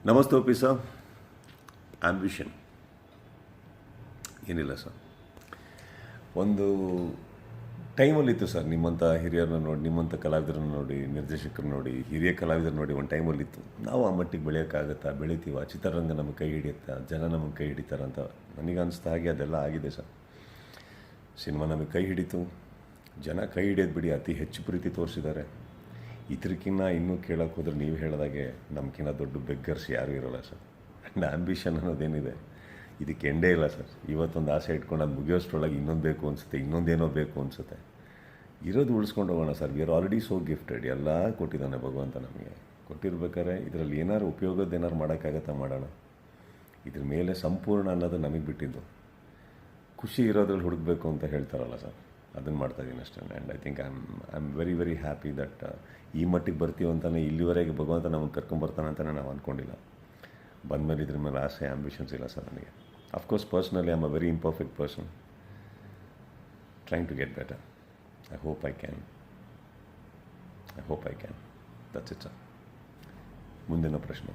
ನಮಸ್ತೆ OP sir. Ambition ಏನಿಲ್ಲ sir. ಒಂದು ಟೈಮಲ್ಲಿತ್ತು ಸರ್, ನಿಮ್ಮಂಥ ಹಿರಿಯರನ್ನ ನೋಡಿ, ನಿಮ್ಮಂಥ ಕಲಾವಿದರನ್ನ ನೋಡಿ, ನಿರ್ದೇಶಕರನ್ನ ನೋಡಿ, ಹಿರಿಯ ಕಲಾವಿದರನ್ನ ನೋಡಿ ಒಂದು ಟೈಮಲ್ಲಿತ್ತು ನಾವು ಆ ಮಟ್ಟಿಗೆ ಬೆಳೆಯೋಕ್ಕಾಗತ್ತಾ, ಬೆಳಿತೀವ, ಚಿತ್ರರಂಗ ನಮಗೆ ಕೈ ಹಿಡಿಯುತ್ತಾ, ಜನ ನಮಗೆ ಕೈ ಹಿಡಿತಾರಂತ ನನಗೆ ಅನಿಸ್ತಾ. ಹಾಗೆ ಅದೆಲ್ಲ ಆಗಿದೆ ಸರ್. ಸಿನಿಮಾ ನಮಗೆ ಕೈ ಹಿಡಿತು, ಜನ ಕೈ ಹಿಡಿಯೋದು ಬಿಡಿ ಅತಿ ಹೆಚ್ಚು ಪ್ರೀತಿ ತೋರಿಸಿದ್ದಾರೆ. ಇದಕ್ಕಿನ್ನ ಇನ್ನೂ ಕೇಳೋಕ್ಕೆ ಹೋದ್ರೆ ನೀವು ಹೇಳಿದಾಗೆ ನಮ್ಗಿನ್ನ ದೊಡ್ಡ ಬೆಗ್ಗರ್ಸ್ ಯಾರೂ ಇರೋಲ್ಲ ಸರ್. ಆ್ಯಂಡ್ ಆ್ಯಂಬಿಷನ್ ಅನ್ನೋದೇನಿದೆ ಇದಕ್ಕೆ ಎಂಡೇ ಇಲ್ಲ ಸರ್. ಇವತ್ತೊಂದು ಆಸೆ ಇಟ್ಕೊಂಡು ಅದು ಮುಗಿಯೋಷ್ಟ್ರೊಳಗೆ ಇನ್ನೊಂದು ಬೇಕು ಅನಿಸುತ್ತೆ, ಇನ್ನೊಂದೇನೋ ಬೇಕು ಅನಿಸುತ್ತೆ. ಇರೋದು ಉಳಿಸ್ಕೊಂಡು ಹೋಗೋಣ sir. We are already so gifted. ಎಲ್ಲ ಕೊಟ್ಟಿದ್ದಾನೆ ಭಗವಂತ ನಮಗೆ. ಕೊಟ್ಟಿರ್ಬೇಕಾದ್ರೆ ಇದರಲ್ಲಿ ಏನಾದ್ರು ಉಪಯೋಗದ್ದೇನಾದ್ರು ಮಾಡೋಕ್ಕಾಗತ್ತಾ ಮಾಡೋಣ. ಇದ್ರ ಮೇಲೆ ಸಂಪೂರ್ಣ ಅನ್ನೋದು ನಮಗೆ ಬಿಟ್ಟಿದ್ದು. ಖುಷಿ ಇರೋದ್ರಲ್ಲಿ ಹುಡುಕಬೇಕು ಅಂತ ಹೇಳ್ತಾರಲ್ಲ ಸರ್, ಅದನ್ನು ಮಾಡ್ತಾಯಿದ್ದೀನಿ ಅಷ್ಟೇ. And I think I am very very happy that ಈ ಮಟ್ಟಿಗೆ ಬರ್ತೀವಿ ಅಂತಲೇ ಇಲ್ಲಿವರೆಗೆ ಭಗವಂತ ನಮಗೆ ಕರ್ಕೊಂಬರ್ತಾನೆ ಅಂತಲೇ ನಾವು ಅಂದ್ಕೊಂಡಿಲ್ಲ. ಬಂದಮೇಲೆ ಇದ್ರ ಮೇಲೆ ಆಸೆ, ಆ್ಯಂಬಿಷನ್ಸ್ ಇಲ್ಲ ಸರ್ ನನಗೆ. Of course personally I am a very imperfect person trying to get better. I hope I can. That's it sir. ಮುಂದಿನ ಪ್ರಶ್ನೆ.